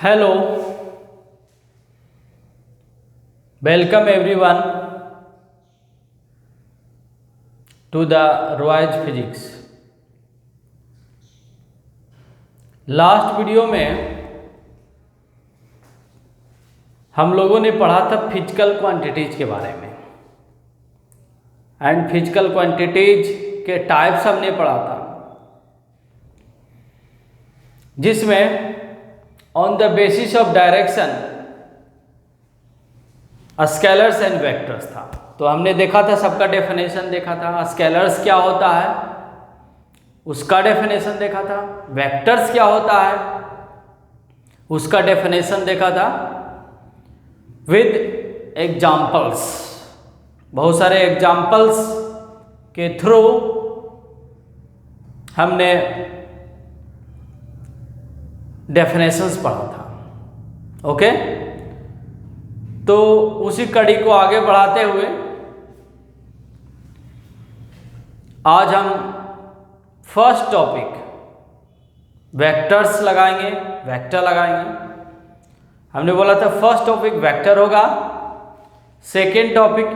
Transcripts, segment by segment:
Hello, welcome everyone to the Royal Physics। Last video में हम लोगों ने पढ़ा था फिजिकल क्वांटिटीज के बारे में एंड फिजिकल क्वांटिटीज के टाइप्स हमने पढ़ा था, जिसमें on the basis of direction scalars and vectors था। तो हमने देखा था, सबका डेफिनेशन देखा था। स्केलर्स क्या होता है उसका डेफिनेशन देखा था, वेक्टर्स क्या होता है उसका डेफिनेशन देखा था विद एग्जाम्पल्स। बहुत सारे एग्जाम्पल्स के थ्रू हमने डेफिनेशंस पढ़ा था। ओके, तो उसी कड़ी को आगे बढ़ाते हुए आज हम फर्स्ट टॉपिक वेक्टर्स लगाएंगे, वेक्टर लगाएंगे। हमने बोला था फर्स्ट टॉपिक वेक्टर होगा, सेकेंड टॉपिक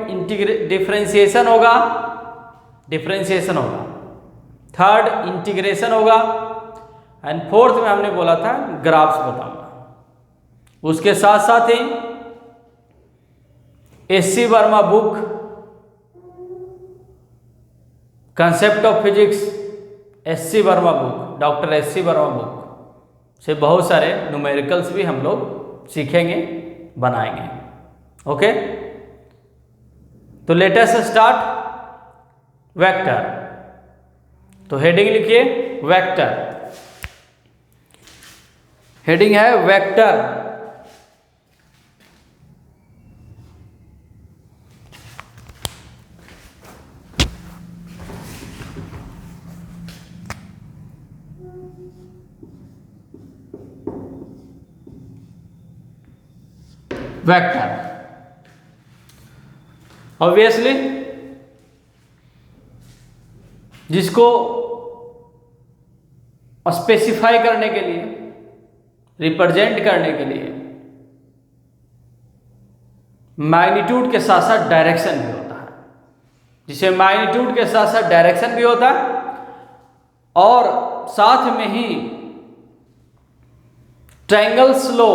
डिफरेंशिएशन होगा, थर्ड इंटीग्रेशन होगा एंड फोर्थ में हमने बोला था ग्राफ्स बताऊंगा। उसके साथ साथ ही S C. Verma book concept of physics, S C. Verma book, doctor S C. Verma book से बहुत सारे न्यूमेरिकल्स भी हम लोग सीखेंगे, बनाएंगे। ओके, तो लेट अस स्टार्ट वेक्टर। तो हेडिंग लिखिए वेक्टर, हेडिंग है वेक्टर। वेक्टर ऑब्वियसली जिसको स्पेसिफाई करने के लिए, रिप्रेजेंट करने के लिए मैग्नीट्यूड के साथ साथ डायरेक्शन भी होता है, जिसे मैग्नीट्यूड के साथ साथ डायरेक्शन भी होता है और साथ में ही triangles law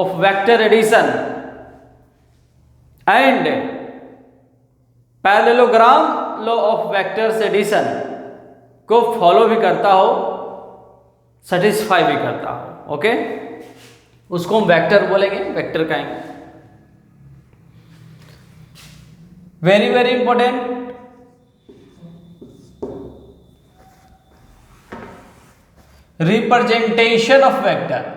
of vector addition and parallelogram law of vectors addition को फॉलो भी करता हो, सेटिस्फाई भी करता हो। ओके, उसको हम वेक्टर बोलेंगे, वेक्टर कहेंगे। Very very important, representation of vector.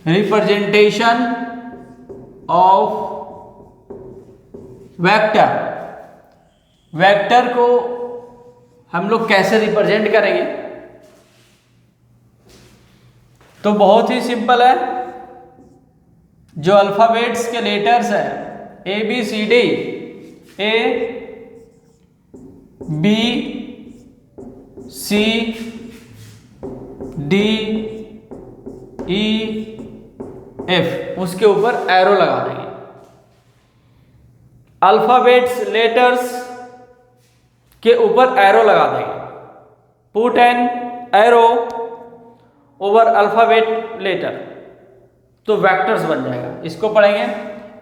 Representation of vector, vector को हम लोग कैसे रिप्रेजेंट करेंगे? तो बहुत ही सिंपल है। जो अल्फाबेट्स के लेटर्स हैं A B C D, A B C D E F, उसके ऊपर एरो लगा देंगे। अल्फाबेट्स लेटर्स के ऊपर एरो लगा देंगे। Put an arrow over alphabet letter, तो वेक्टर्स बन जाएगा। इसको पढ़ेंगे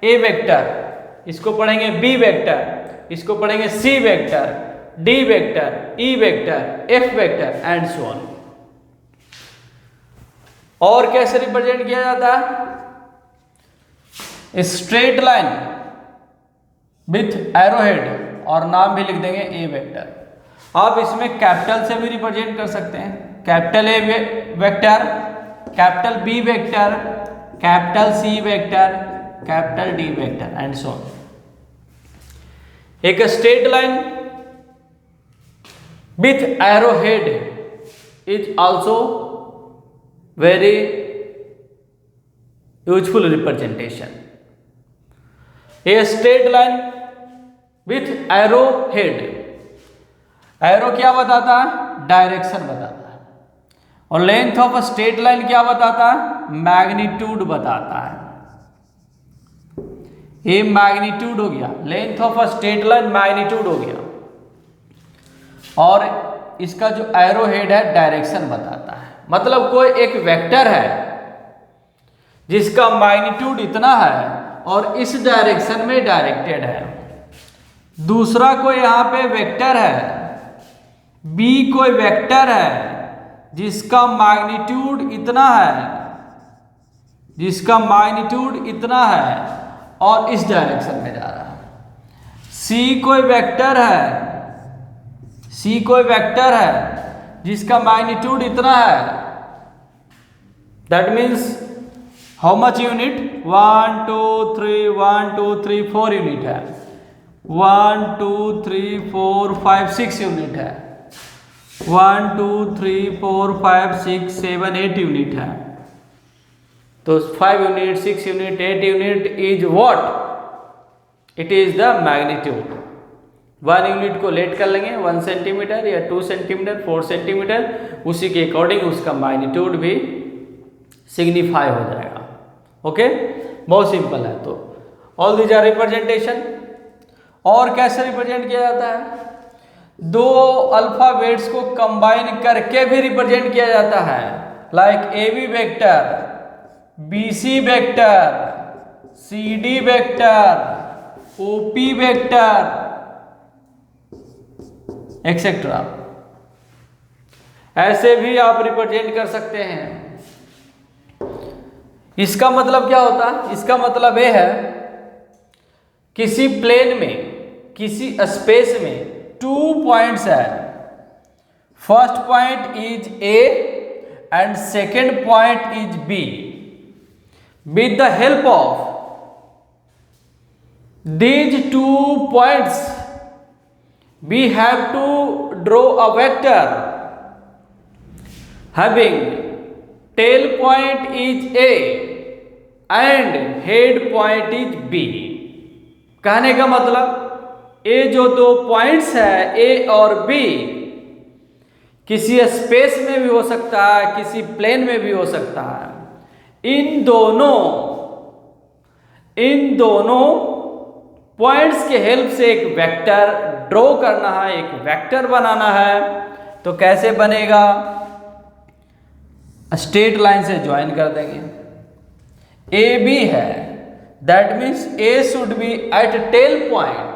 ए वेक्टर, इसको पढ़ेंगे बी वेक्टर, इसको पढ़ेंगे C vector, D vector, E vector, F vector and so on. और कैसे रिप्रेजेंट किया जाता है? स्ट्रेट लाइन विथ एरोहेड और नाम भी लिख देंगे ए वेक्टर। आप इसमें कैपिटल से भी रिप्रेजेंट कर सकते हैं, capital A vector, capital B vector, capital C vector, capital D vector and so on. एक straight line with arrowhead is also very useful representation. A straight line with arrow head, arrow क्या बताता है? Direction बताता है। और length of a straight line क्या बताता है? मैग्नीट्यूड बताता है। ये मैग्नीट्यूड हो गया, length of a straight line magnitude हो गया। और इसका जो एरो हेड है डायरेक्शन बताता है। मतलब कोई एक वेक्टर है जिसका मैग्नीट्यूड इतना है और इस डायरेक्शन में डायरेक्टेड है। दूसरा कोई यहाँ पे वेक्टर है, बी कोई वेक्टर है जिसका मैग्नीट्यूड इतना है, जिसका मैग्नीट्यूड इतना है और इस डायरेक्शन में जा रहा है। सी कोई वेक्टर है, सी कोई वेक्टर है जिसका मैग्नीट्यूड इतना है। That means how much unit? 1 2 3 1 2 3 4 unit है। 1 2 3 4 5 6 यूनिट है। 1 2 3 4 5 6 7 8 यूनिट है। तो 5 unit, 6 unit, 8 unit is what? It is the magnitude. 1 unit को लेट कर लेंगे 1 सेंटीमीटर या 2 सेंटीमीटर, 4 सेंटीमीटर, उसी के अकॉर्डिंग उसका मैग्नीट्यूड भी सिग्निफाई हो जाएगा। ओके, बहुत सिंपल है। तो ऑल दीज आर रिप्रेजेंटेशन। और कैसे रिप्रेजेंट किया जाता है? दो अल्फाबेट्स को कंबाइन करके भी रिप्रेजेंट किया जाता है। Like A B vector, B C vector, C D vector, O P vector, etcetera. ऐसे भी आप रिप्रेजेंट कर सकते हैं। इसका मतलब क्या होता है? इसका मतलब यह है किसी प्लेन में, किसी स्पेस में 2 पॉइंट्स है। First point is A and second point is B. With the help of these 2 points we have to draw a vector having tail point is A and head point is B। कहने का मतलब ये जो 2 points है A और B, किसी space में भी हो सकता है, किसी प्लेन में भी हो सकता है। इन दोनों पॉइंट्स के हेल्प से एक वेक्टर ड्रॉ करना है, एक वेक्टर बनाना है। तो कैसे बनेगा? स्ट्रेट लाइन से ज्वाइन कर देंगे। ए बी है, that means A should be at tail point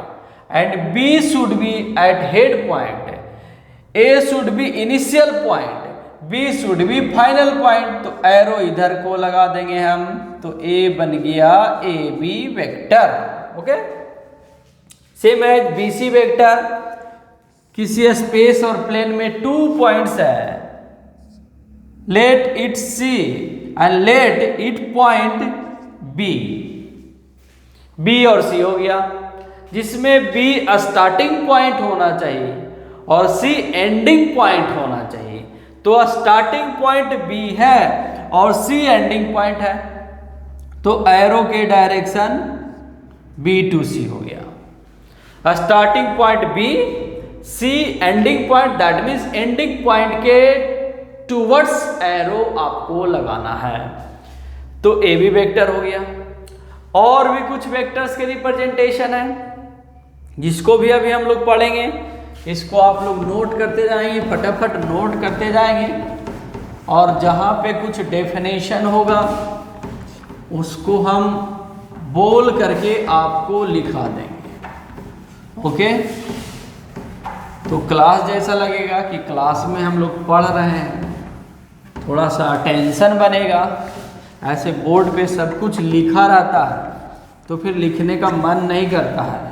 and B should be at head point. A should be initial point, B should be final point. तो एरो इधर को लगा देंगे हम, तो ए बन गया A B vector. Okay, same as B C vector. किसी स्पेस और प्लेन में 2 पॉइंट्स है, let it C and let it point B. B और सी हो गया, जिसमें बी स्टार्टिंग पॉइंट होना चाहिए और सी एंडिंग पॉइंट होना चाहिए। तो स्टार्टिंग पॉइंट बी है और सी एंडिंग पॉइंट है, तो एरो के डायरेक्शन बी टू सी हो गया। Starting point B, C ending point, that means ending point के टूवर्ड्स एरो आपको लगाना है। तो ए बी वेक्टर हो गया। और भी कुछ वेक्टर्स के रिप्रेजेंटेशन है जिसको भी अभी हम लोग पढ़ेंगे। इसको आप लोग नोट करते जाएंगे, फटाफट नोट करते जाएंगे और जहाँ पे कुछ डेफिनेशन होगा उसको हम बोल करके आपको लिखा देंगे। ओके, तो क्लास जैसा लगेगा कि क्लास में हम लोग पढ़ रहे हैं, थोड़ा सा टेंशन बनेगा। ऐसे बोर्ड पे सब कुछ लिखा रहता है तो फिर लिखने का मन नहीं करता है,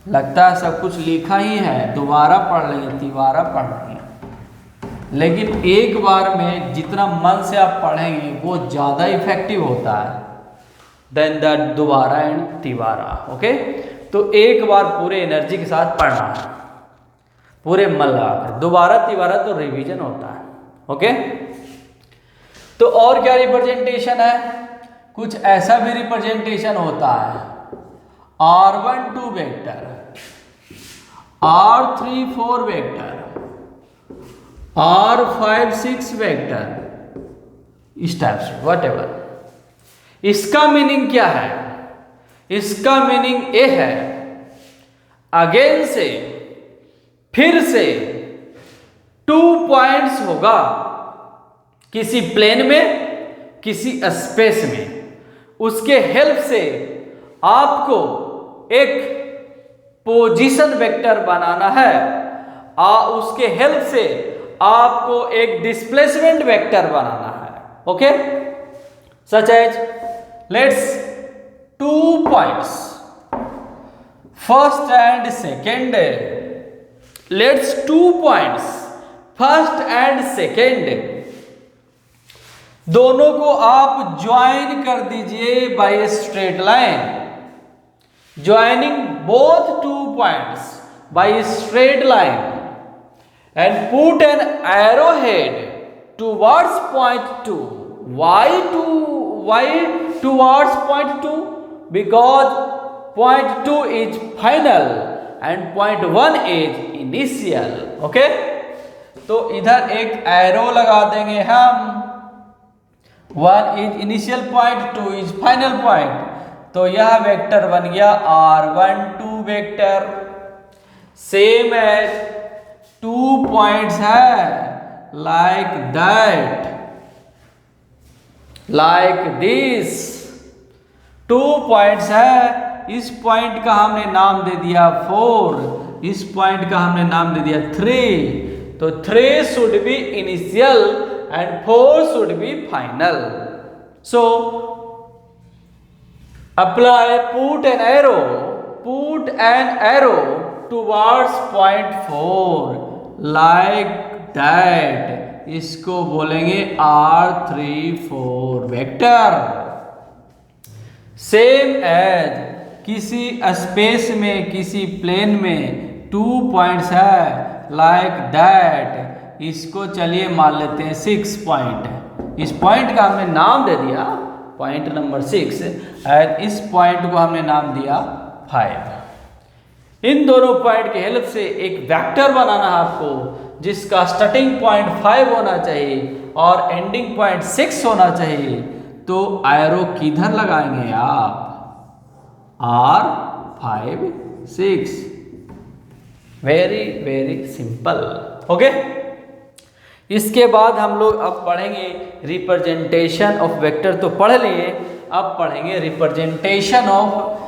लगता है सब कुछ लिखा ही है, दोबारा पढ़ लेंगे, तिबारा पढ़ लेंगे। लेकिन एक बार में जितना मन से आप पढ़ेंगे वो ज़्यादा इफेक्टिव होता है देन दैट दोबारा एंड तिबारा। ओके, तो एक बार पूरे एनर्जी के साथ पढ़ना है, पूरे मन लगाकर। दोबारा तिबारा तो रिवीजन होता है। ओके, तो और क्या रिप्रेजेंटेशन है? कुछ ऐसा भी रिप्रेजेंटेशन होता है, R12 vector, R34 vector, R5 6 vector इस टाइप से वट एवर। इसका मीनिंग क्या है? इसका मीनिंग ये है, अगेन से फिर से 2 पॉइंट्स होगा किसी प्लेन में, किसी स्पेस में, उसके हेल्प से आपको एक पोजीशन वेक्टर बनाना है, उसके हेल्प से आपको एक डिस्प्लेसमेंट वेक्टर बनाना है। Okay, such as let's 2 points first and second, let's 2 points first and second, दोनों को आप ज्वाइन कर दीजिए by straight line. Joining both 2 points by straight line and put an arrow head towards point 2। Why towards point 2? Because point 2 is final and point 1 is initial. Okay, तो इधर एक arrow लगा देंगे हम, 1 is initial point, 2 is final point, तो यह vector बन गया R12 vector. Same as 2 points है like that, like this 2 points है, इस पॉइंट का हमने नाम दे दिया 4, इस पॉइंट का हमने नाम दे दिया 3, तो 3 should be initial and 4 should be final. So apply, put an arrow towards point 4 like that. इसको बोलेंगे R34 वेक्टर। सेम एज किसी स्पेस में, किसी प्लेन में 2 पॉइंट्स है लाइक दैट, इसको चलिए मान लेते हैं 6 पॉइंट। इस पॉइंट का हमने नाम दे दिया पॉइंट नंबर 6 और इस पॉइंट को हमने नाम दिया 5। इन दोनों पॉइंट की हेल्प से एक वेक्टर बनाना है आपको, जिसका स्टार्टिंग पॉइंट 5 होना चाहिए और एंडिंग पॉइंट 6 होना चाहिए। तो एरो किधर लगाएंगे आप? R5 6। Very very simple. Okay, इसके बाद हम लोग अब पढ़ेंगे रिप्रेजेंटेशन ऑफ वेक्टर। तो पढ़ लिए, अब पढ़ेंगे representation of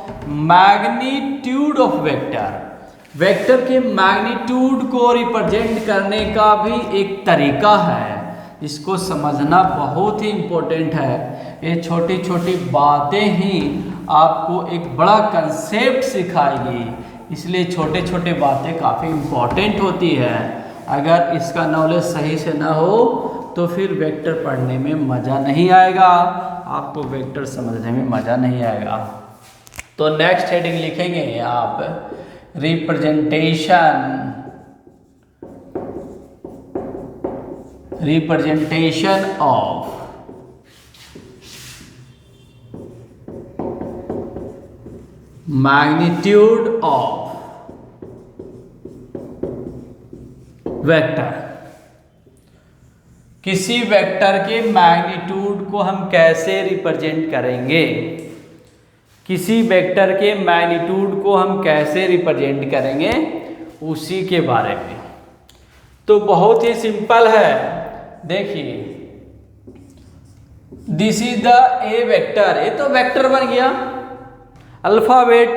magnitude of vector. Vector के मैग्नीट्यूड को रिप्रेजेंट करने का भी एक तरीका है, इसको समझना बहुत ही इम्पोर्टेंट है। ये छोटी छोटी बातें ही आपको एक बड़ा कंसेप्ट सिखाएगी, इसलिए छोटे छोटे बातें काफ़ी इम्पोर्टेंट होती है। अगर इसका नॉलेज सही से ना हो तो फिर वेक्टर पढ़ने में मज़ा नहीं आएगा, आपको वेक्टर समझने में मज़ा नहीं आएगा। तो नेक्स्ट हेडिंग लिखेंगे आप representation of magnitude of vector. किसी वेक्टर के मैग्नीट्यूड को हम कैसे रिप्रेजेंट करेंगे, किसी वेक्टर के मैग्नीट्यूड को हम कैसे रिप्रेजेंट करेंगे, उसी के बारे में। तो बहुत ही सिंपल है, देखिए this is the A vector. ये तो वेक्टर बन गया, अल्फाबेट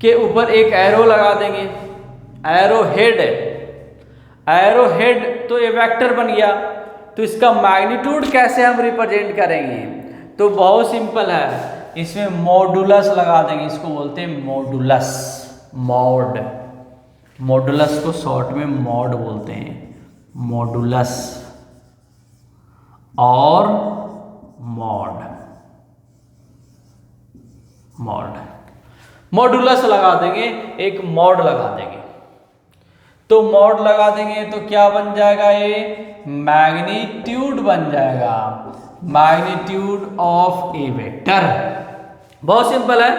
के ऊपर एक एरो लगा देंगे, एरो हेड, एरो हेड, तो ये वेक्टर बन गया। तो इसका मैग्नीट्यूड कैसे हम रिप्रेजेंट करेंगे? तो बहुत सिंपल है, इसमें मॉडुलस लगा देंगे, इसको बोलते हैं मॉडुलस, मॉड, मॉडुलस को शॉर्ट में मॉड बोलते हैं, मॉडुलस और मॉड, मॉड, मॉडुलस लगा देंगे, एक मॉड लगा देंगे। तो मॉड लगा देंगे तो क्या बन जाएगा? ये मैग्नीट्यूड बन जाएगा, मैग्नीट्यूड ऑफ ए वेक्टर। बहुत सिंपल है,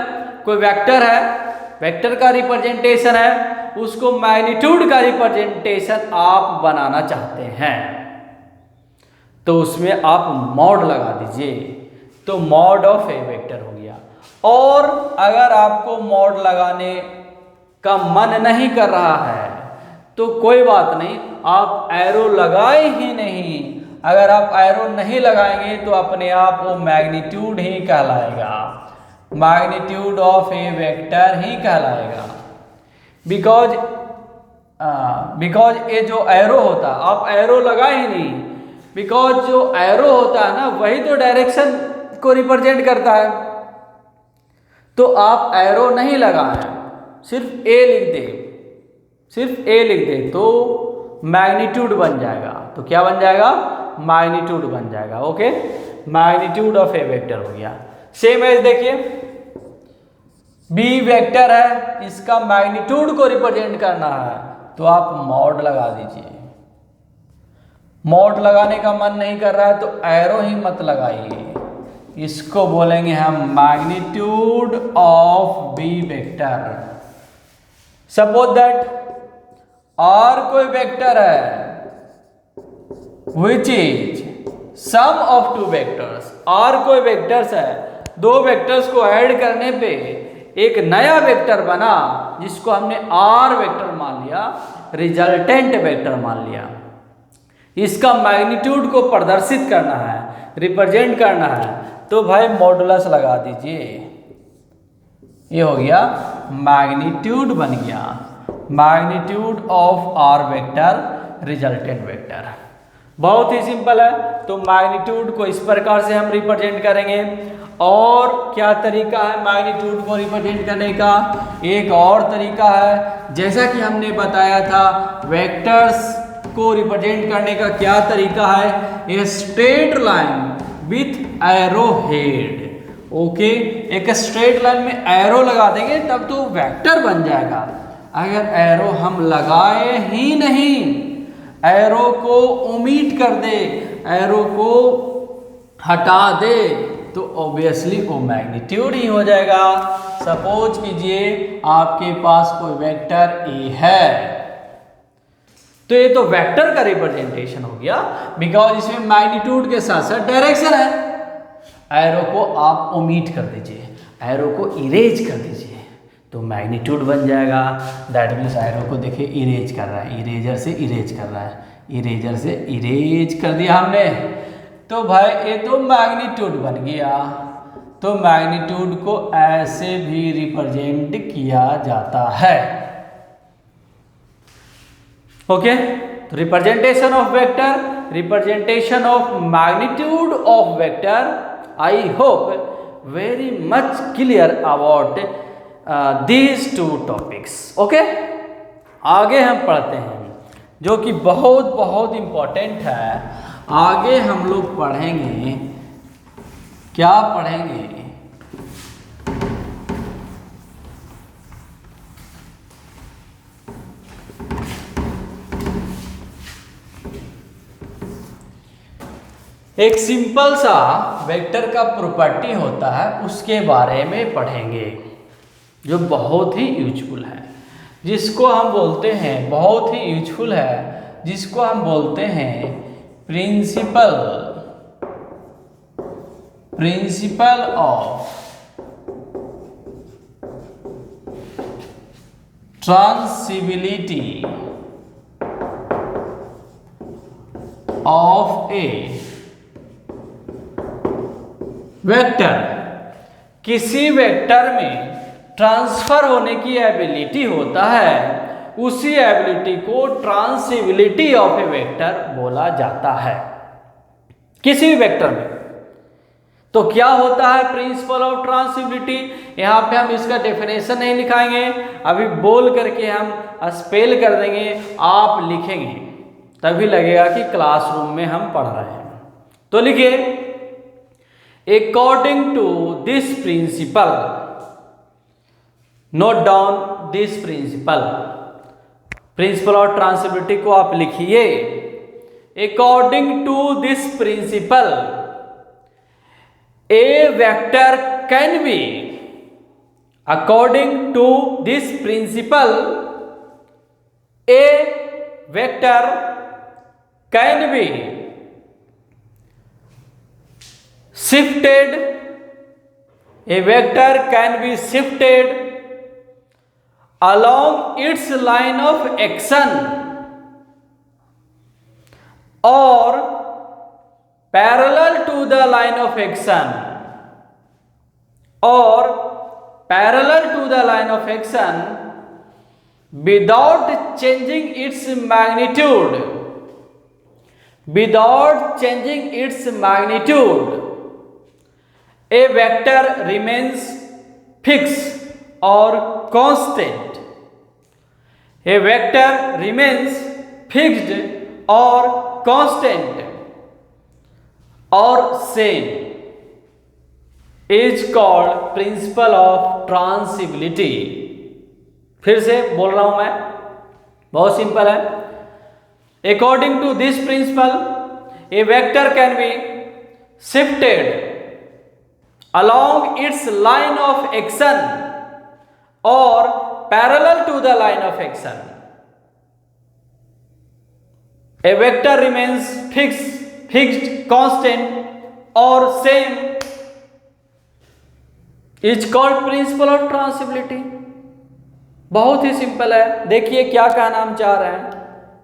कोई वेक्टर है, वेक्टर का रिप्रेजेंटेशन है, उसको मैग्नीट्यूड का रिप्रेजेंटेशन आप बनाना चाहते हैं तो उसमें आप मॉड लगा दीजिए, तो मॉड ऑफ ए वेक्टर हो गया। और अगर आपको मॉड लगाने का मन नहीं कर रहा है तो कोई बात नहीं, आप एरो लगाए ही नहीं। अगर आप एरो नहीं लगाएंगे तो अपने आप वो मैग्नीट्यूड ही कहलाएगा, मैग्नीट्यूड ऑफ ए वेक्टर ही कहलाएगा। बिकॉज ये जो एरो होता, आप एरो लगाए ही नहीं, बिकॉज जो एरो होता है ना वही तो डायरेक्शन को रिप्रेजेंट करता है। तो आप एरो नहीं लगाए, सिर्फ ए लिख दे, सिर्फ ए लिख दे तो मैग्नीट्यूड बन जाएगा। तो क्या बन जाएगा? मैग्नीट्यूड बन जाएगा। Okay, magnitude of a vector हो गया। सेम एज देखिए, बी वेक्टर है, इसका मैग्नीट्यूड को रिप्रेजेंट करना है तो आप मॉड लगा दीजिए। मॉड लगाने का मन नहीं कर रहा है तो एरो ही मत लगाइए, इसको बोलेंगे हम magnitude of B vector. Suppose that R कोई वेक्टर है which is sum of two vectors. R कोई वेक्टर्स है, दो वेक्टर्स को ऐड करने पे एक नया वेक्टर बना जिसको हमने आर वेक्टर मान लिया, रिजल्टेंट वेक्टर मान लिया। इसका मैग्नीट्यूड को प्रदर्शित करना है, रिप्रेजेंट करना है, तो भाई मॉडुलस लगा दीजिए। ये हो गया मैग्नीट्यूड बन गया, magnitude of R vector resultant vector. बहुत ही सिंपल है। तो मैग्नीट्यूड को इस प्रकार से हम रिप्रेजेंट करेंगे। और क्या तरीका है मैग्नीट्यूड को रिप्रेजेंट करने का? एक और तरीका है, जैसा कि हमने बताया था वेक्टर्स को रिप्रेजेंट करने का क्या तरीका है? ए straight line with arrow head. Okay, एक स्ट्रेट लाइन में एरो लगा देंगे तब तो वेक्टर बन जाएगा। अगर एरो हम लगाए ही नहीं, एरो को ओमिट कर दे, एरो को हटा दे, तो ऑब्वियसली वो मैग्नीट्यूड ही हो जाएगा। सपोज कीजिए आपके पास कोई वेक्टर ए है, तो ये तो वेक्टर का रिप्रेजेंटेशन हो गया, बिकॉज इसमें मैग्नीट्यूड के साथ साथ डायरेक्शन है। एरो को आप ओमिट कर दीजिए, एरो को इरेज कर दीजिए, तो मैग्नीट्यूड बन जाएगा। दैट मीन्स एरो को देखिए इरेज कर रहा है, इरेजर से इरेज कर रहा है, इरेजर से इरेज कर दिया हमने, तो भाई ये तो मैग्नीट्यूड बन गया। तो मैग्नीट्यूड को ऐसे भी रिप्रेजेंट किया जाता है। ओके, तो representation of vector, representation of magnitude of vector. I hope very much clear about these two topics. Okay, आगे हम पढ़ते हैं जो कि बहुत बहुत इम्पोर्टेंट है। आगे हम लोग पढ़ेंगे, क्या पढ़ेंगे? एक सिंपल सा वेक्टर का प्रॉपर्टी होता है, उसके बारे में पढ़ेंगे जो बहुत ही यूजफुल है, जिसको हम बोलते हैं, बहुत ही यूजफुल है, जिसको हम बोलते हैं principle of transmissibility of a vector. किसी वेक्टर में ट्रांसफर होने की एबिलिटी होता है, उसी एबिलिटी को ट्रांसिबिलिटी ऑफ ए वेक्टर बोला जाता है, किसी भी वेक्टर में। तो क्या होता है प्रिंसिपल ऑफ ट्रांसिबिलिटी? यहाँ पे हम इसका डेफिनेशन नहीं लिखाएंगे, अभी बोल करके हम स्पेल कर देंगे, आप लिखेंगे तभी लगेगा कि क्लासरूम में हम पढ़ रहे हैं। तो लिखिए, according to this principle, note down this principle, principle of transmissibility को आप लिखिए। According to this principle a vector can be, according to this principle a vector can be shifted, a vector can be shifted along its line of action or parallel to the line of action or parallel to the line of action without changing its magnitude, without changing its magnitude. A vector remains fixed or constant. A vector remains fixed or constant or same is called principle of transferability. फिर से बोल रहा हूं मैं, बहुत simple है. According to this principle, a vector can be shifted along its line of action or parallel to the line of action. A vector remains fixed, constant or same is called principle of transferability. बहुत ही simple है. देखिए क्या कहना हम चाह रहे हैं,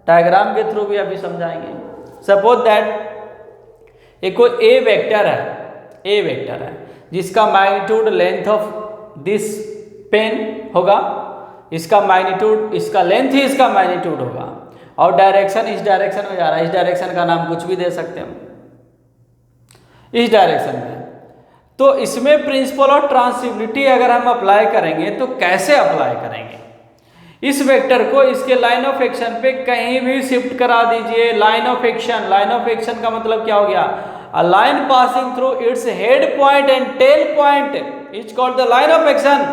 डायग्राम के थ्रू भी अभी समझाएंगे. सपोज दैट एक कोई ए वेक्टर है जिसका magnitude length of this pen होगा, इसका मैग्नीट्यूड, इसका लेंथ ही इसका मैग्नीट्यूड होगा, और डायरेक्शन इस डायरेक्शन में जा रहा है. इस डायरेक्शन का नाम कुछ भी दे सकते हैं हम, इस डायरेक्शन में. तो इसमें प्रिंसिपल ऑफ ट्रांसफिबिलिटी अगर हम अप्लाई करेंगे तो कैसे अप्लाई करेंगे? इस वेक्टर को इसके लाइन ऑफ एक्शन पे कहीं भी शिफ्ट करा दीजिए. लाइन ऑफ एक्शन का मतलब क्या हो गया? A line passing through its head point and tail point is called the line of action.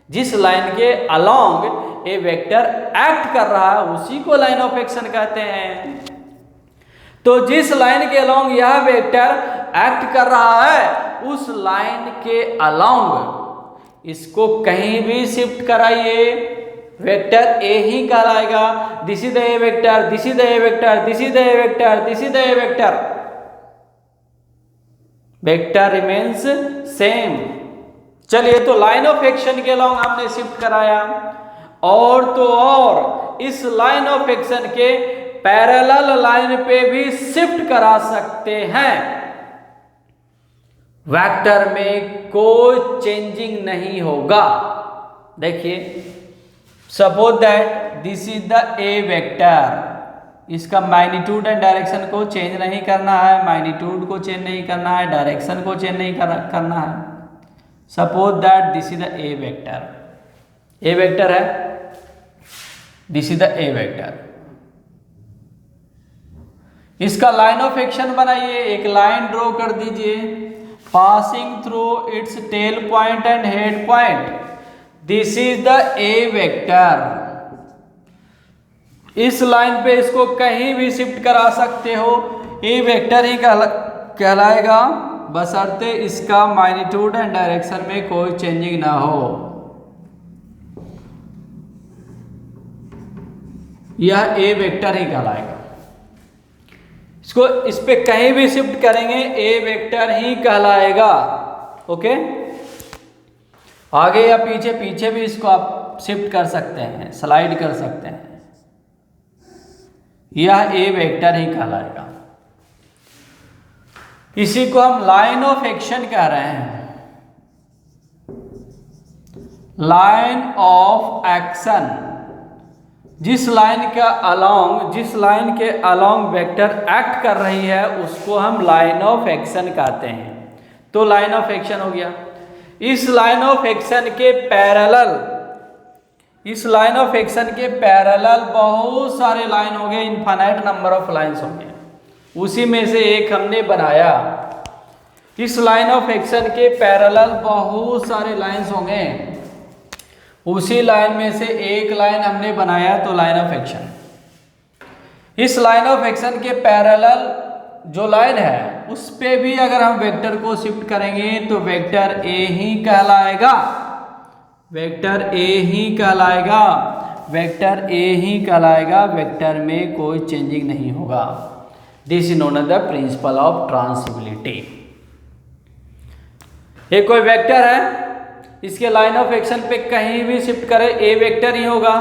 जिस लाइन के along ए वेक्टर एक्ट कर रहा है उसी को लाइन ऑफ एक्शन कहते हैं. तो जिस लाइन के along यह वेक्टर एक्ट कर रहा है उस लाइन के along इसको कहीं भी शिफ्ट कराइए, वेक्टर ए ही कहलाएगा. This is the A vector, this is the A vector, this is the A vector, this is the A vector. Vector remains same. चलिए, तो लाइन ऑफ एक्शन के along हमने shift कराया, और तो और इस लाइन ऑफ एक्शन के पैरेलल लाइन पे भी शिफ्ट करा सकते हैं. वेक्टर में कोई चेंजिंग नहीं होगा. देखिए, suppose that this is the A vector, इसका मैग्नीट्यूड एंड डायरेक्शन को चेंज नहीं करना है, मैग्नीट्यूड को चेंज नहीं करना है, डायरेक्शन को चेंज नहीं करना है. Suppose that this is the A vector, A vector है, this is the A vector. इसका लाइन ऑफ एक्शन बनाइए, एक लाइन ड्रॉ कर दीजिए passing through its tail point and head point. This is the A vector. इस line पे इसको कहीं भी शिफ्ट करा सकते हो, ए वेक्टर ही कहलाएगा, बशर्ते इसका मैग्नीट्यूड एंड डायरेक्शन में कोई चेंजिंग ना हो. यह ए वेक्टर ही कहलाएगा. इसको इस पे कहीं भी शिफ्ट करेंगे ए वेक्टर ही कहलाएगा. ओके, आगे या पीछे, पीछे भी इसको आप शिफ्ट कर सकते हैं, स्लाइड कर सकते हैं. यह ए वेक्टर ही कहलाएगा. इसी को हम लाइन ऑफ एक्शन कह रहे हैं. लाइन ऑफ एक्शन, जिस लाइन के अलोंग वेक्टर एक्ट कर रही है उसको हम लाइन ऑफ एक्शन कहते हैं. तो लाइन ऑफ एक्शन हो गया. इस लाइन ऑफ एक्शन के पैरेलल, इस लाइन ऑफ एक्शन के पैरेलल बहुत सारे लाइन हो गए, इनफाइनाइट नंबर ऑफ लाइंस होंगे. उसी में से एक हमने बनाया. इस लाइन ऑफ एक्शन के पैरेलल बहुत सारे लाइंस होंगे, उसी लाइन में से एक लाइन हमने बनाया तो लाइन ऑफ एक्शन. इस लाइन ऑफ एक्शन के पैरेलल जो लाइन है उस पे भी अगर हम वेक्टर को शिफ्ट करेंगे तो वेक्टर ए ही कहलाएगा. वेक्टर ए ही कहलाएगा. वेक्टर ए ही कहलाएगा, वेक्टर में कोई चेंजिंग नहीं होगा। This is known as the principle of transmissibility. ये कोई वेक्टर है, इसके लाइन ऑफ एक्शन पे कहीं भी शिफ्ट करे ए वेक्टर ही होगा,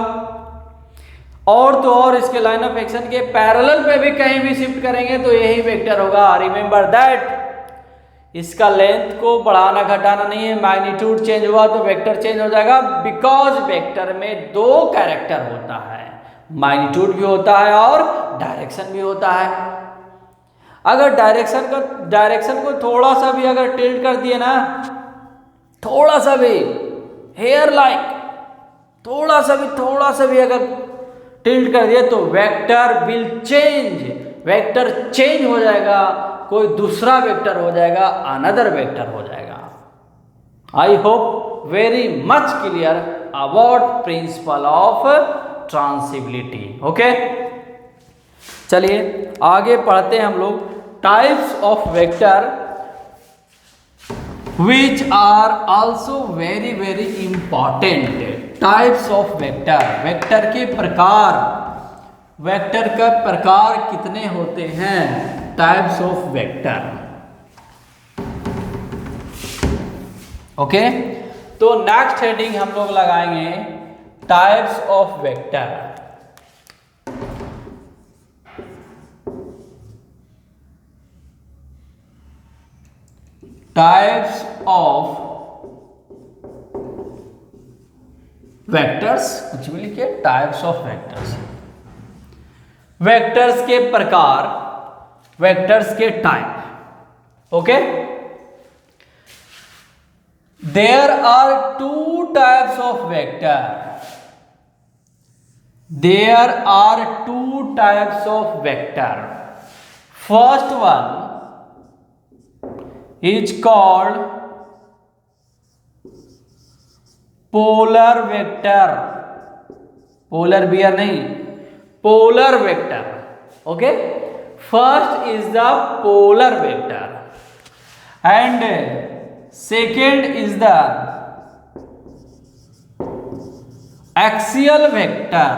और तो और इसके लाइन ऑफ एक्शन के पैरेलल पे भी कहीं भी शिफ्ट करेंगे तो यही वेक्टर होगा। रिमेंबर दैट इसका लेंथ को बढ़ाना घटाना नहीं है, मैग्नीट्यूड चेंज हुआ तो वेक्टर चेंज हो जाएगा, बिकॉज वेक्टर में दो कैरेक्टर होता है, मैग्नीट्यूड भी होता है और डायरेक्शन भी होता है। अगर डायरेक्शन को थोड़ा सा भी अगर टिल्ट कर दिए ना, थोड़ा सा भी हेयर लाइक थोड़ा सा भी अगर टिल्ट कर दिए तो vector will change, vector change हो जाएगा, कोई दूसरा वेक्टर हो जाएगा, अनदर वेक्टर हो जाएगा। I hope very much clear about principle of transmissibility. Okay, चलिए आगे पढ़ते हैं हम लोग types of vector which are also very very important. Types of vector, vector के प्रकार, वेक्टर का प्रकार कितने होते हैं, टाइप्स ऑफ वेक्टर। ओके, तो नेक्स्ट हेडिंग हम लोग लगाएंगे types of vector. Types of vectors, कुछ भी लिखिए, टाइप्स ऑफ वेक्टर्स, वेक्टर्स के प्रकार, वेक्टर्स के type. Okay, there are two types of vector, there are two types of vector. First one is called polar vector, polar bear नहीं, polar vector। okay, first is the polar vector and second is the axial vector।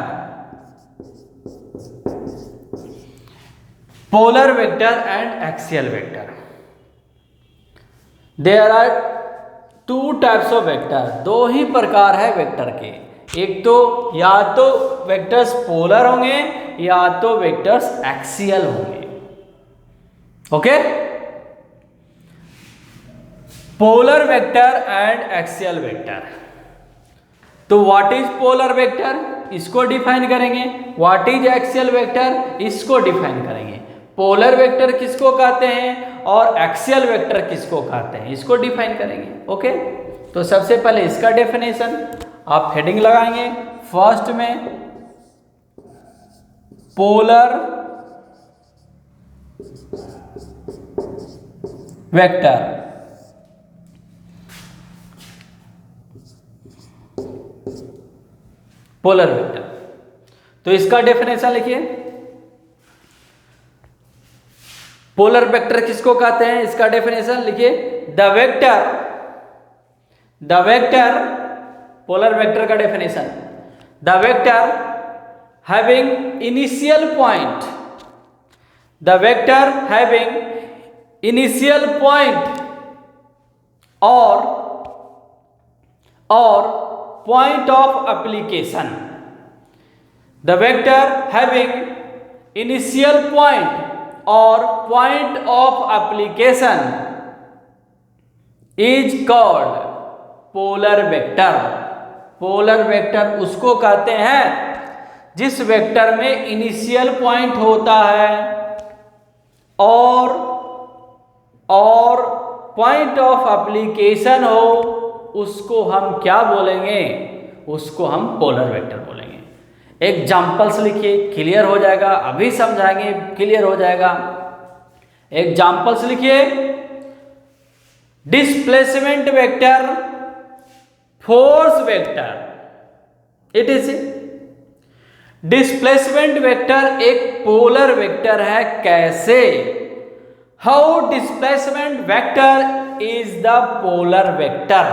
polar vector and axial vector, there are two types of vector, दो ही प्रकार है vector के, एक तो या तो वेक्टर्स पोलर होंगे या तो वेक्टर्स एक्सियल होंगे। Okay, polar vector and axial vector. तो व्हाट इज पोलर वेक्टर, इसको डिफाइन करेंगे, व्हाट इज एक्सियल वेक्टर, इसको डिफाइन करेंगे। पोलर वेक्टर किसको कहते हैं और एक्सियल वेक्टर किसको कहते हैं, इसको डिफाइन करेंगे। ओके, तो सबसे पहले इसका डेफिनेशन आप हेडिंग लगाएंगे फर्स्ट में, पोलर वेक्टर। पोलर वेक्टर, तो इसका डेफिनेशन लिखिए। पोलर वेक्टर किसको कहते हैं, इसका डेफिनेशन लिखिए। द वेक्टर, पोलर वेक्टर का definition, the vector having initial point, the vector having initial point और point of application, the vector having initial point और point of application is called polar vector. Polar vector उसको कहते हैं जिस vector में initial point होता है और पॉइंट ऑफ एप्लीकेशन हो, उसको हम क्या बोलेंगे, उसको हम पोलर वेक्टर बोलेंगे। एग्जाम्पल्स लिखिए, क्लियर हो जाएगा, अभी समझाएंगे क्लियर हो जाएगा। एग्जाम्पल्स लिखिए, displacement vector, force vector. It is displacement vector एक पोलर वेक्टर है। कैसे, how displacement vector is the polar vector.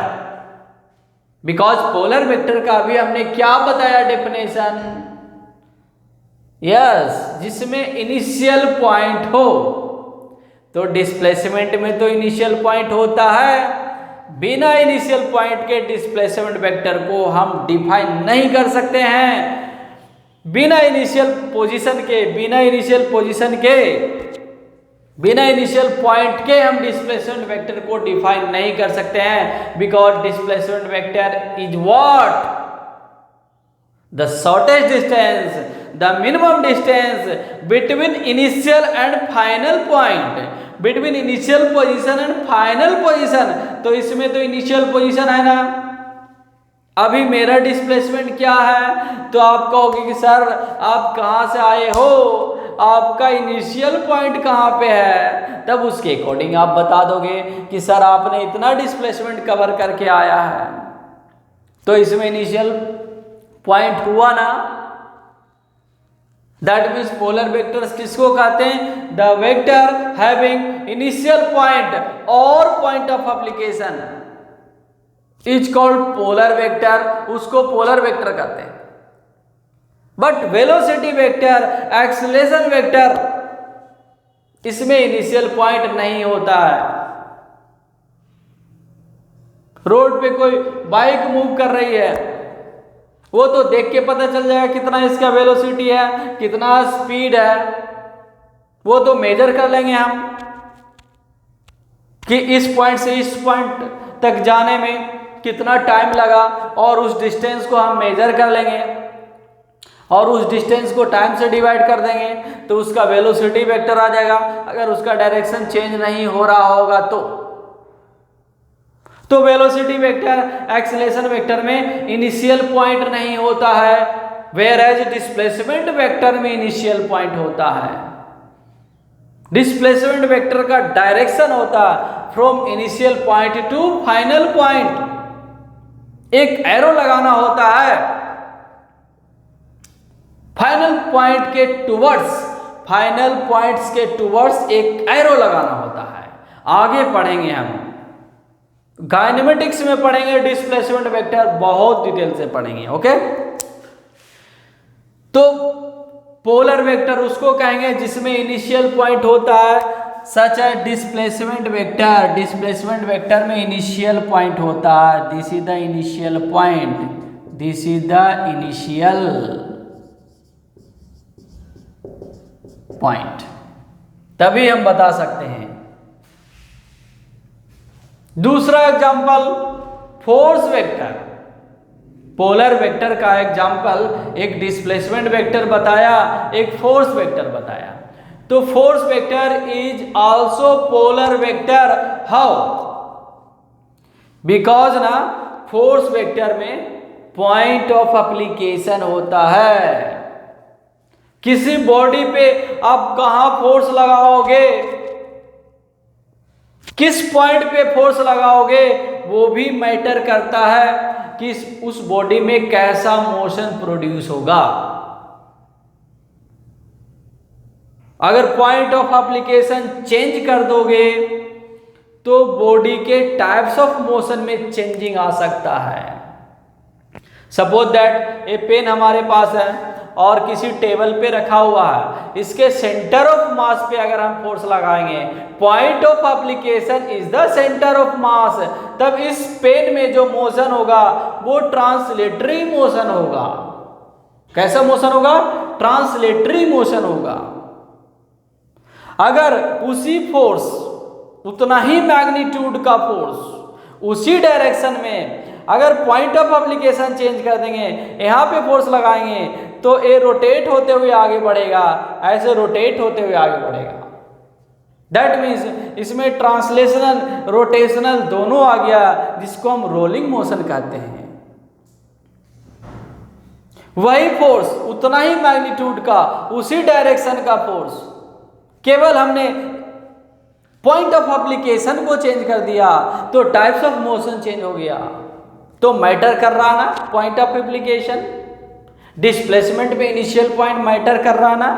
Because polar vector का भी हमने क्या बताया डेफिनेशन, यस, जिसमें इनिशियल पॉइंट हो। तो डिस्प्लेसमेंट में तो इनिशियल पॉइंट होता है, बिना इनिशियल पॉइंट के डिस्प्लेसमेंट वेक्टर को हम डिफाइन नहीं कर सकते हैं। बिना इनिशियल पॉइंट के हम डिस्प्लेसमेंट वेक्टर को डिफाइन नहीं कर सकते हैं, because displacement vector is what, the shortest distance, the minimum distance between initial and final point, between initial position and final position. तो इसमें तो इनिशियल पोजीशन है ना, अभी मेरा डिस्प्लेसमेंट क्या है, तो आप कहोगे कि सर आप कहाँ से आए हो, आपका इनिशियल पॉइंट कहाँ पे है, तब उसके अकॉर्डिंग आप बता दोगे कि सर आपने इतना डिस्प्लेसमेंट कवर करके आया है। तो इसमें इनिशियल पॉइंट हुआ ना, दैट मीन्स पोलर वेक्टर्स किसको कहते हैं, the vector having initial point और point of application is called polar vector, उसको पोलर वेक्टर कहते हैं। But velocity vector, acceleration vector, इसमें इनिशियल पॉइंट नहीं होता है। रोड पे कोई बाइक मूव कर रही है, वो तो देख के पता चल जाएगा कितना इसका वेलोसिटी है, कितना स्पीड है, वो तो मेजर कर लेंगे हम कि इस पॉइंट से इस पॉइंट तक जाने में कितना टाइम लगा, और उस डिस्टेंस को हम मेजर कर लेंगे और उस डिस्टेंस को टाइम से डिवाइड कर देंगे, तो उसका वेलोसिटी वेक्टर आ जाएगा। अगर उसका डायरेक्शन चेंज नहीं हो रहा होगा तो वेलोसिटी वेक्टर, एक्सीलरेशन वेक्टर में इनिशियल पॉइंट नहीं होता है, वेयर एज डिस्प्लेसमेंट वेक्टर में इनिशियल पॉइंट होता है। डिस्प्लेसमेंट वेक्टर का डायरेक्शन होता है from initial point two final point, एक एरो लगाना होता है फाइनल पॉइंट के टुवर्ड्स, फाइनल पॉइंट्स के टुवर्ड्स एक एरो लगाना होता है। आगे पढ़ेंगे हम, काइनेमेटिक्स में पढ़ेंगे डिस्प्लेसमेंट वेक्टर, बहुत डिटेल से पढ़ेंगे। ओके, तो पोलर वेक्टर उसको कहेंगे जिसमें इनिशियल पॉइंट होता है, सच है डिस्प्लेसमेंट वेक्टर, डिस्प्लेसमेंट वेक्टर में इनिशियल पॉइंट होता है, this is the initial point, this is the initial point, तभी हम बता सकते हैं। दूसरा example force vector, polar vector का एग्जांपल एक डिस्प्लेसमेंट वेक्टर बताया, एक फोर्स वेक्टर बताया। तो force vector is also polar vector, how, because ना फोर्स वेक्टर में पॉइंट ऑफ एप्लीकेशन होता है। किसी बॉडी पे आप कहां फोर्स लगाओगे, किस पॉइंट पे फोर्स लगाओगे, वो भी मैटर करता है कि उस बॉडी में कैसा मोशन प्रोड्यूस होगा। अगर पॉइंट ऑफ एप्लीकेशन चेंज कर दोगे तो बॉडी के टाइप्स ऑफ मोशन में चेंजिंग आ सकता है। सपोज दैट ए पेन हमारे पास है और किसी टेबल पे रखा हुआ है, इसके सेंटर ऑफ मास पे अगर हम फोर्स लगाएंगे, point of application is the centre of mass, तब इस पेन में जो मोशन होगा वो ट्रांसलेटरी मोशन होगा। कैसा मोशन होगा? ट्रांसलेटरी मोशन होगा। अगर उसी फोर्स, उतना ही मैग्नीट्यूड का फोर्स उसी डायरेक्शन में अगर पॉइंट ऑफ एप्लीकेशन चेंज कर देंगे, यहाँ पे फोर्स लगाएंगे तो ये रोटेट होते हुए आगे बढ़ेगा, ऐसे रोटेट होते हुए आगे बढ़ेगा। दैट मीन्स इसमें ट्रांसलेशनल रोटेशनल दोनों आ गया, जिसको हम रोलिंग मोशन कहते हैं। वही फोर्स, उतना ही मैग्नीट्यूड का, उसी डायरेक्शन का फोर्स, केवल हमने पॉइंट ऑफ एप्लीकेशन को चेंज कर दिया तो टाइप्स ऑफ मोशन चेंज हो गया। तो मैटर कर रहा ना पॉइंट ऑफ एप्लीकेशन, डिस्प्लेसमेंट में इनिशियल पॉइंट मैटर कर रहा ना?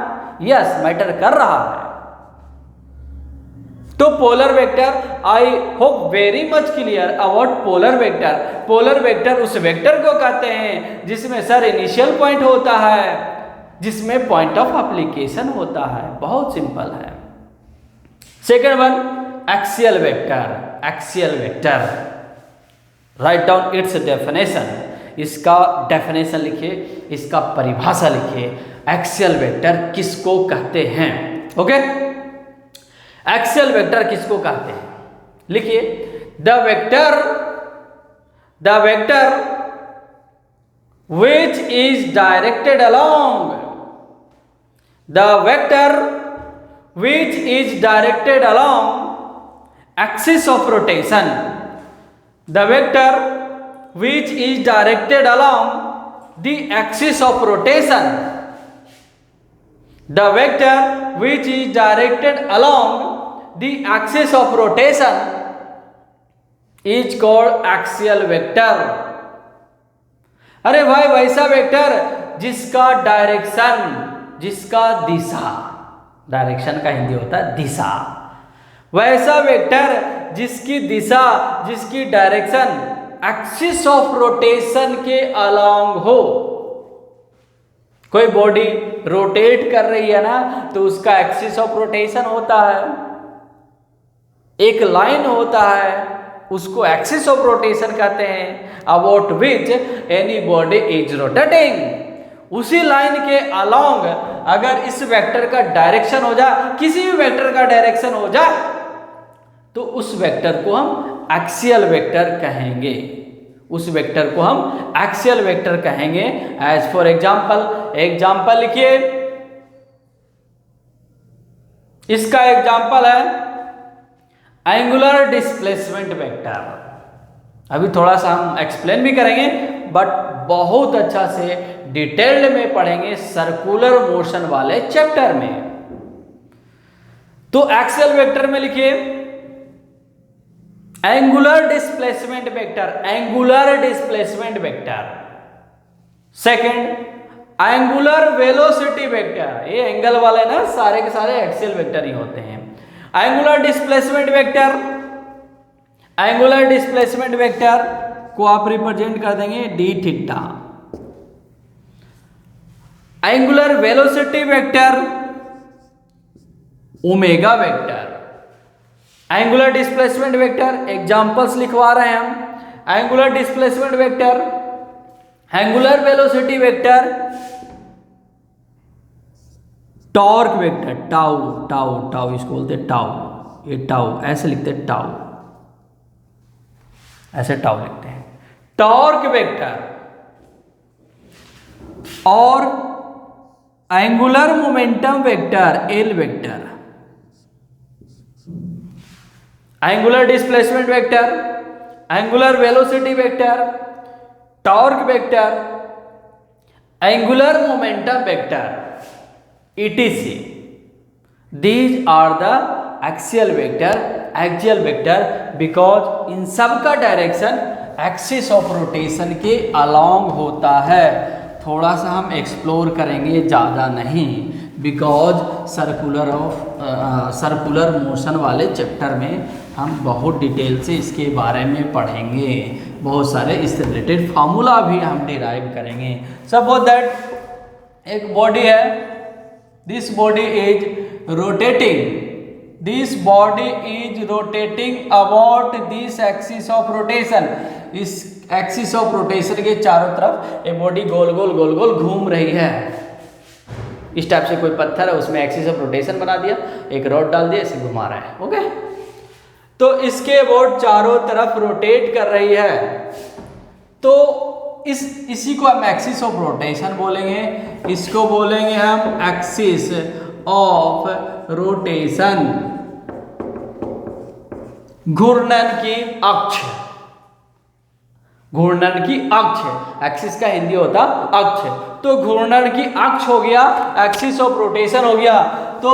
यस, मैटर कर रहा है। तो polar vector, I hope very much clear about polar vector. Polar vector उस वेक्टर को कहते हैं जिसमें सर इनिशियल पॉइंट होता है, जिसमें पॉइंट ऑफ एप्लीकेशन होता है। बहुत सिंपल है। Second one, axial vector. Axial vector, write down it's definition. इसका डेफिनेशन लिखिए, इसका परिभाषा लिखिए। एक्सियल वेक्टर किसको कहते हैं? ओके, एक्सियल वेक्टर किसको कहते हैं? लिखिए, the vector which is directed along, the vector which is directed along axis of rotation, the vector which is directed along the axis of rotation, the vector which is directed along the axis of rotation is called axial vector। अरे भाई, वैसा vector जिसका direction, जिसका दिशा, direction का हिंदी होता है दिशा, वैसा vector जिसकी दिशा, जिसकी डायरेक्शन एक्सिस ऑफ रोटेशन के अलोंग हो। कोई बॉडी रोटेट कर रही है ना, तो उसका एक्सिस ऑफ रोटेशन होता है, एक लाइन होता है, उसको एक्सिस ऑफ रोटेशन कहते हैं। About which any body is rotating. उसी लाइन के अलोंग अगर इस वेक्टर का डायरेक्शन हो जाए, किसी भी वेक्टर का डायरेक्शन हो जाए, तो उस वेक्टर को हम एक्सियल वेक्टर कहेंगे। उस वेक्टर को हम एक्सियल वेक्टर कहेंगे। एज फॉर एग्जाम्पल लिखिए, इसका एग्जाम्पल है एंगुलर डिस्प्लेसमेंट वेक्टर। अभी थोड़ा सा हम एक्सप्लेन भी करेंगे, बट बहुत अच्छा से डिटेल्ड में पढ़ेंगे सर्कुलर मोशन वाले चैप्टर में। तो एक्सियल वेक्टर में लिखिए angular displacement vector, angular displacement vector. Second, angular velocity vector. ये एंगल वाले ना सारे के सारे एक्सियल वेक्टर ही होते हैं। Angular displacement vector, angular displacement vector को आप रिप्रेजेंट कर देंगे D theta. Angular velocity vector omega vector. Angular displacement vector examples लिखवा रहे हैं हम। Angular displacement vector, angular velocity vector, torque vector, tau tau tau इसको बोलते हैं टाउ। ये टाउ ऐसे लिखते हैं, टाउ ऐसे टाउ लिखते हैं। टॉर्क वेक्टर और angular momentum vector L vector. Angular displacement vector, angular velocity vector, torque vector, angular momentum vector, etc. These are the axial vector because इन सब का डायरेक्शन एक्सिस ऑफ रोटेशन के along होता है। थोड़ा सा हम एक्सप्लोर करेंगे, ज़्यादा नहीं, बिकॉज सर्कुलर मोशन वाले चैप्टर में हम बहुत डिटेल से इसके बारे में पढ़ेंगे। बहुत सारे इससे रिलेटेड फार्मूला भी हम डिराइव करेंगे। सपोज दैट एक बॉडी है, this body is rotating about this axis of rotation। इस एक्सिस ऑफ रोटेशन के चारों तरफ ये बॉडी गोल गोल घूम रही है। इस टाइप से कोई पत्थर है, उसमें एक्सिस ऑफ रोटेशन बना दिया, एक रॉड डाल दिया, इसे घुमा रहा है। ओके, तो इसके बॉडी चारों तरफ रोटेट कर रही है, तो इसी को हम एक्सिस ऑफ रोटेशन बोलेंगे। इसको बोलेंगे हम एक्सिस ऑफ रोटेशन, घूर्णन की अक्ष। घूर्णन की अक्ष, एक्सिस का हिंदी होता अक्ष, तो घूर्णन की अक्ष हो गया, एक्सिस ऑफ रोटेशन हो गया। तो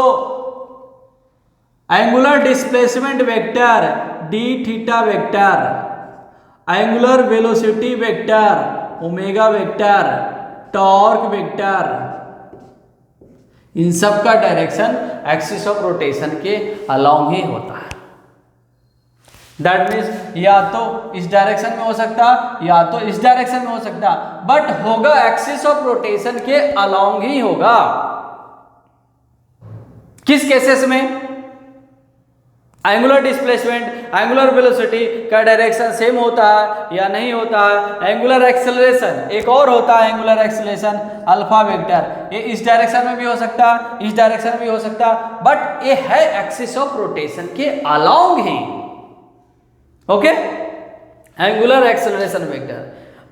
angular displacement vector D theta vector, angular velocity vector omega vector, torque vector, इन सब का डायरेक्शन एक्सिस ऑफ रोटेशन के अलोंग ही होता है। दैट मीन्स या तो इस डायरेक्शन में हो सकता या तो इस डायरेक्शन में हो सकता, बट होगा एक्सिस ऑफ रोटेशन के अलोंग ही होगा। किस केसेस में? एंगुलर डिस्प्लेसमेंट, एंगुलर वेलोसिटी का डायरेक्शन सेम होता है या नहीं होता है। एंगुलर एक्सेलरेशन एक और होता है, एंगुलर एक्सेलरेशन अल्फा वेक्टर, ये इस डायरेक्शन में भी हो सकता, इस डायरेक्शन में भी हो सकता, बट ये है एक्सिस ऑफ रोटेशन के along he. Okay, angular acceleration vector,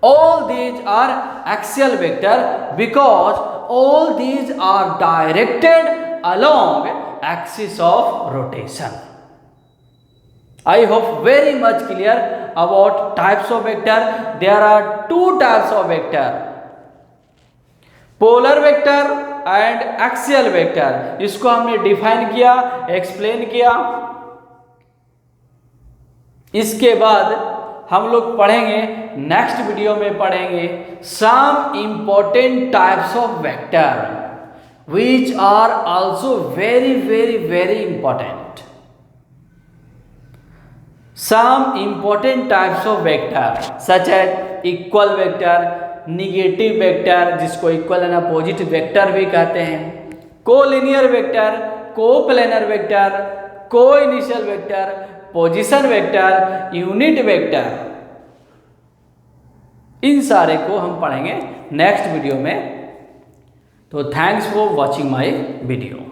all these are axial vector because all these are directed along axis of rotation. I hope very much clear about types of vector. There are two types of vector, polar vector and axial vector. इसको हमने define किया, explain किया। इसके बाद हम लोग पढ़ेंगे, next video में पढ़ेंगे some important types of vector which are also very very very important. Some important types of vector such as equal vector, negative vector जिसको इक्वल एंड अपोजिट वेक्टर भी कहते हैं, collinear vector, coplanar vector, coinitial vector, position vector, unit vector, इन सारे को हम पढ़ेंगे next video में। तो thanks for watching my video.